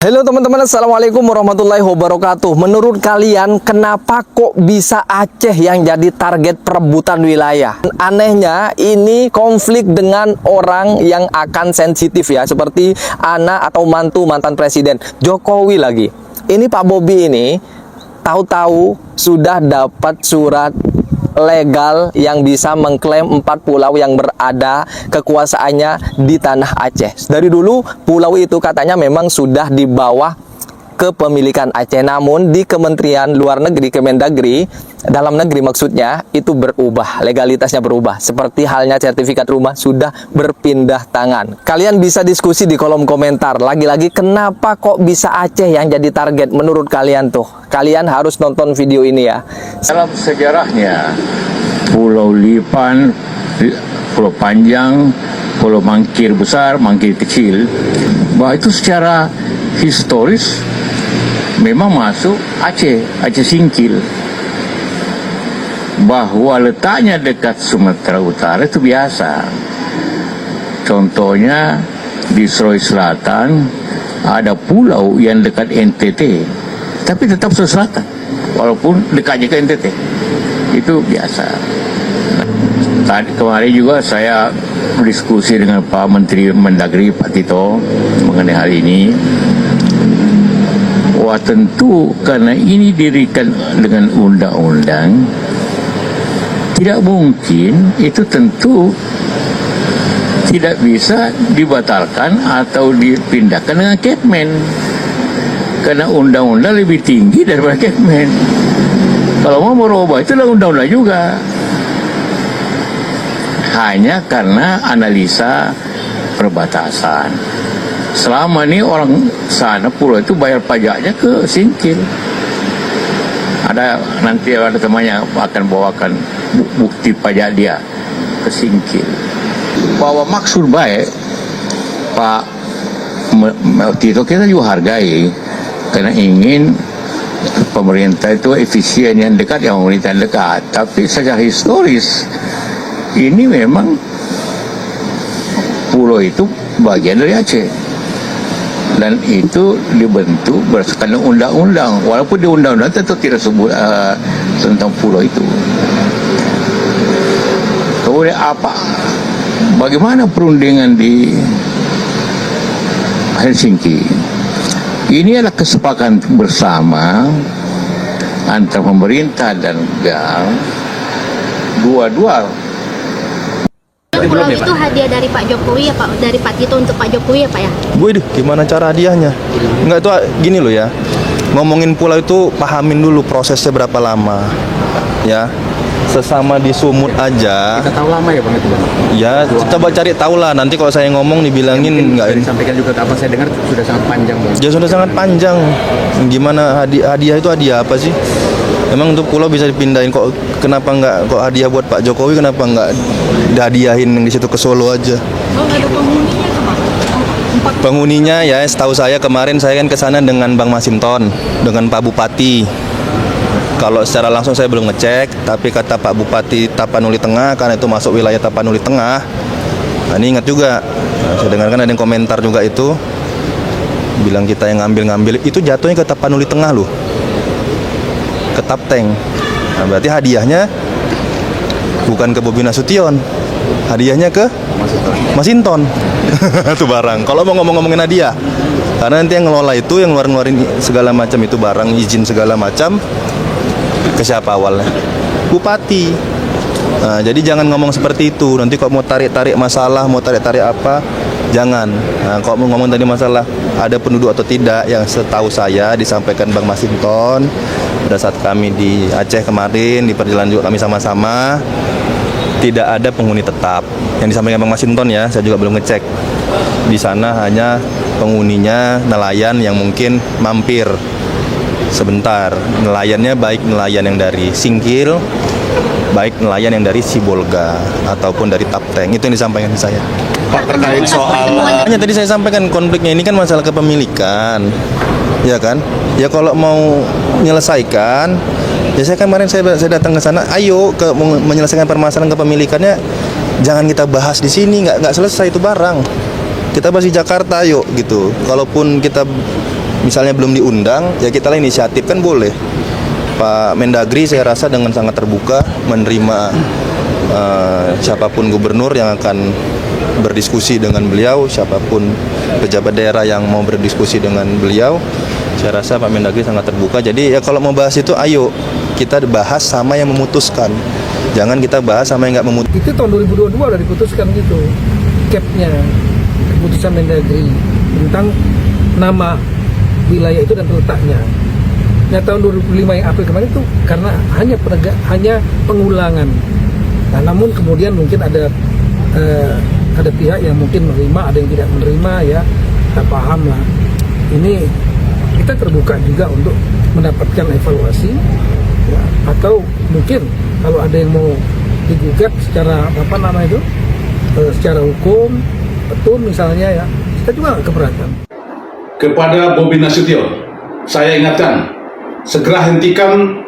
Halo teman-teman, assalamualaikum warahmatullahi wabarakatuh. Menurut kalian, kenapa kok bisa Aceh yang jadi target perebutan wilayah? Anehnya, ini konflik dengan orang yang akan sensitif ya, seperti anak atau mantu mantan presiden Jokowi lagi. Ini Pak Bobi ini tahu-tahu sudah dapat surat legal yang bisa mengklaim 4 pulau yang berada kekuasaannya di tanah Aceh. Dari dulu pulau itu katanya memang sudah di bawah kepemilikan Aceh, namun di Kementerian Luar Negeri, Kemendagri, dalam negeri maksudnya, itu berubah, legalitasnya berubah. Seperti halnya sertifikat rumah sudah berpindah tangan. Kalian bisa diskusi di kolom komentar. Lagi-lagi kenapa kok bisa Aceh yang jadi target menurut kalian tuh? Kalian harus nonton video ini ya. Dalam sejarahnya, Pulau Lipan, Pulau Panjang, Pulau Mangkir besar, Mangkir kecil, bahwa itu secara historis memang masuk Aceh, Aceh Singkil. Bahwa letaknya dekat Sumatera Utara itu biasa. Contohnya di Sulawesi Selatan ada pulau yang dekat NTT, tapi tetap Sulawesi Selatan, walaupun dekatnya ke NTT. Itu biasa. Tadi kemarin juga saya berdiskusi dengan Pak Menteri Mendagri Pak Tito mengenai hal ini. Wah, tentu karena ini didirikan dengan undang-undang, tidak mungkin itu tentu tidak bisa dibatalkan atau dipindahkan dengan Kepmen, karena undang-undang lebih tinggi daripada Kepmen. Kalau mau merubah itu undang-undang juga, hanya karena analisa perbatasan. Selama ini orang sana pulau itu bayar pajaknya ke Singkil. Nanti ada temannya akan bawakan bukti pajak dia ke Singkil. Bahwa maksud baik Pak Tito kita juga hargai, karena ingin pemerintah itu efisien, yang dekat, yang pemerintah dekat. Tapi secara historis ini memang pulau itu bagian dari Aceh, dan itu dibentuk berdasarkan undang-undang, walaupun di undang-undang tetap tidak sebut tentang pulau itu. Kemudian bagaimana perundingan di Helsinki? Ini adalah kesepakatan bersama antara pemerintah dan negara, dua-dua. Pulau itu hadiah dari Pak Jokowi ya Pak, dari Pak Tito untuk Pak Jokowi ya Pak ya? Wih, gimana cara hadiahnya? Enggak, itu gini loh ya. Ngomongin pulau itu pahamin dulu prosesnya berapa lama. Ya. Sesama di Sumut aja. Kita tahu lama ya Bang itu Bang? Ya, coba cari tahu lah. Nanti kalau saya ngomong dibilangin enggak. Disampaikan juga apa saya dengar sudah sangat panjang Bang. Ya sudah sangat panjang. Gimana hadiah itu hadiah apa sih? Emang untuk pulau bisa dipindahin, kok kenapa enggak, kok hadiah buat Pak Jokowi kenapa enggak dihadiahin yang di situ ke Solo aja? Oh, nggak ada penghuninya Pak? Penghuninya ya, setahu saya kemarin saya kan ke sana dengan Bang Masinton, dengan Pak Bupati. Kalau secara langsung saya belum ngecek, tapi kata Pak Bupati Tapanuli Tengah, karena itu masuk wilayah Tapanuli Tengah. Nah, ini ingat juga, saya dengarkan ada yang komentar juga itu, bilang kita yang ngambil-ngambil, itu jatuhnya ke Tapanuli Tengah loh, ke Tapteng. Nah, berarti hadiahnya bukan ke Bobi Nasution, hadiahnya ke Masinton. Itu barang. Kalau mau ngomongin hadiah, karena nanti yang ngelola itu, yang ngeluarin segala macam itu barang, izin segala macam, ke siapa awalnya? Bupati. Nah, jadi jangan ngomong seperti itu. Nanti kok mau tarik-tarik masalah, mau tarik-tarik apa, jangan. Nah, kok mau ngomong tadi masalah ada penduduk atau tidak, yang setahu saya disampaikan Bang Masinton pada saat kami di Aceh kemarin, di perjalanan juga kami sama-sama, tidak ada penghuni tetap. Yang disampaikan Bang Masinton ya, saya juga belum ngecek. Di sana hanya penghuninya nelayan yang mungkin mampir sebentar. Nelayannya baik nelayan yang dari Singkil, baik nelayan yang dari Sibolga ataupun dari Tapteng. Itu yang disampaikan ke saya. Pak, terkait soal Hanya tadi saya sampaikan konfliknya ini kan masalah kepemilikan, ya kan? Ya kalau mau menyelesaikan, ya saya kemarin saya datang ke sana, ayo menyelesaikan permasalahan kepemilikannya, jangan kita bahas di sini, nggak selesai itu barang. Kita bahas di Jakarta, yuk gitu. Kalaupun kita misalnya belum diundang, ya kita lah inisiatif kan boleh. Pak Mendagri saya rasa dengan sangat terbuka menerima siapapun gubernur yang akan berdiskusi dengan beliau, siapapun pejabat daerah yang mau berdiskusi dengan beliau. Saya rasa Pak Mendagri sangat terbuka. Jadi ya kalau mau bahas itu, ayo kita bahas sama yang memutuskan. Jangan kita bahas sama yang nggak memutuskan. Itu tahun 2022 udah diputuskan gitu, capnya keputusan Mendagri tentang nama wilayah itu dan letaknya. Nah tahun 2005 yang April kemarin itu karena hanya pengulangan. Nah namun kemudian mungkin ada pihak yang mungkin menerima, ada yang tidak menerima, ya kita paham lah. Ini kita terbuka juga untuk mendapatkan evaluasi, ya, atau mungkin kalau ada yang mau digugat secara secara hukum betul misalnya, ya kita juga nggak keberatan. Kepada Bobi Nasution, saya ingatkan, segera hentikan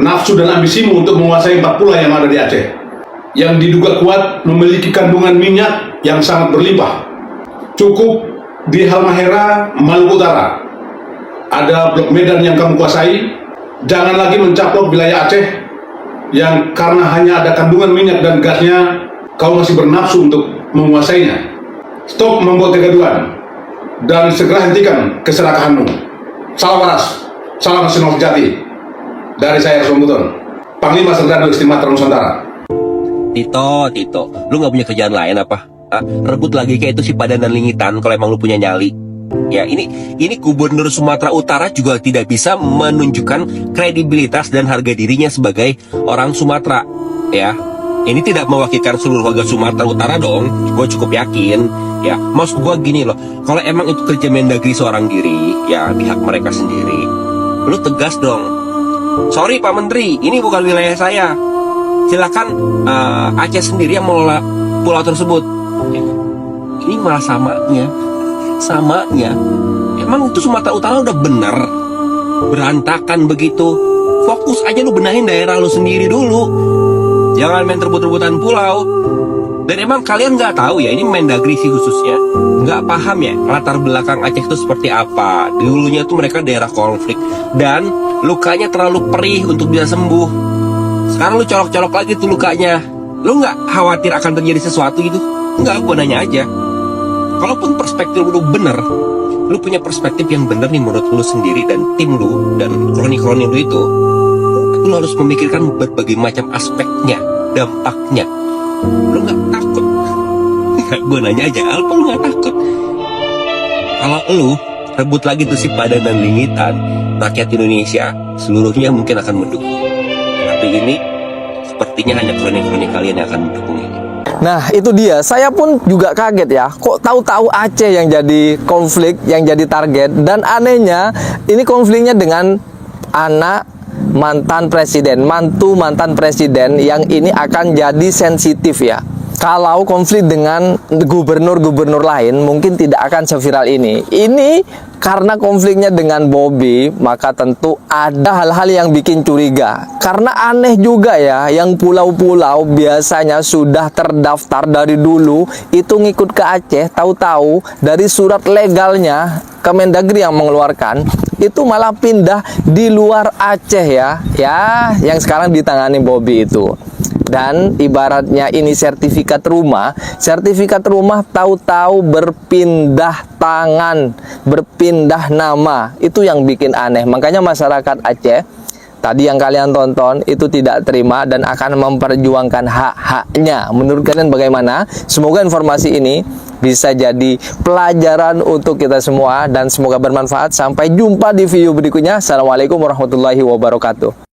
nafsu dan ambisimu untuk menguasai 4 pulau yang ada di Aceh, yang diduga kuat memiliki kandungan minyak yang sangat berlimpah. Cukup di Halmahera, Maluku Utara, ada blok Medan yang kamu kuasai. Jangan lagi mencaplok wilayah Aceh yang karena hanya ada kandungan minyak dan gasnya, kau masih bernafsu untuk menguasainya. Stop membuat kegaduhan dan segera hentikan keserakahanmu. Salam waras, salam nasional sejati dari saya Rasmussen, Panglima Serdadu Istimewa Nusantara. Tito, lu nggak punya kerjaan lain apa? Rebut lagi kayak itu si Padan dan Lingitan kalau emang lu punya nyali. Ya ini Gubernur Sumatera Utara juga tidak bisa menunjukkan kredibilitas dan harga dirinya sebagai orang Sumatera. Ya, ini tidak mewakilkan seluruh warga Sumatera Utara dong. Gue cukup yakin. Ya, maksud gue gini loh. Kalau emang itu kerja Mendagri seorang diri, ya pihak mereka sendiri. Lu tegas dong. Sorry Pak Menteri, ini bukan wilayah saya. Silakan Aceh sendiri yang mengelola pulau tersebut. Ini malah samanya. Emang itu Sumatera Utara udah bener berantakan begitu. Fokus aja lu benahin daerah lu sendiri dulu. Jangan main rebut-rebutan pulau. Dan emang kalian nggak tahu ya, ini Mendagri sih khususnya nggak paham ya latar belakang Aceh itu seperti apa. Dulunya tuh mereka daerah konflik dan lukanya terlalu perih untuk bisa sembuh. Sekarang lu colok-colok lagi tuh lukanya. Lu nggak khawatir akan terjadi sesuatu gitu? Nggak, gue nanya aja. Kalaupun perspektif lu bener, lu punya perspektif yang bener nih menurut lu sendiri dan tim lu dan kroni-kroni lu itu, lu harus memikirkan berbagai macam aspeknya, dampaknya. Lu nggak takut? Nggak, gue nanya aja, apa lu nggak takut? Kalau lu rebut lagi tuh si Padan dan Lingitan, rakyat Indonesia seluruhnya mungkin akan mendukung. Tapi ini sepertinya hanya kroni-kroni kalian yang akan mendukung ini. Nah itu dia, saya pun juga kaget ya, kok tahu-tahu Aceh yang jadi konflik, yang jadi target. Dan anehnya ini konfliknya dengan anak mantan presiden, mantu mantan presiden, yang ini akan jadi sensitif ya. Kalau konflik dengan gubernur-gubernur lain mungkin tidak akan seviral ini. Ini karena konfliknya dengan Bobi, maka tentu ada hal-hal yang bikin curiga. Karena aneh juga ya, yang pulau-pulau biasanya sudah terdaftar dari dulu itu ngikut ke Aceh, tahu-tahu dari surat legalnya Kemendagri yang mengeluarkan itu malah pindah di luar Aceh ya. Ya, yang sekarang ditangani Bobi itu. Dan ibaratnya ini sertifikat rumah tahu-tahu berpindah tangan, berpindah nama. Itu yang bikin aneh. Makanya masyarakat Aceh tadi yang kalian tonton itu tidak terima dan akan memperjuangkan hak-haknya. Menurut kalian bagaimana? Semoga informasi ini bisa jadi pelajaran untuk kita semua dan semoga bermanfaat. Sampai jumpa di video berikutnya. Assalamualaikum warahmatullahi wabarakatuh.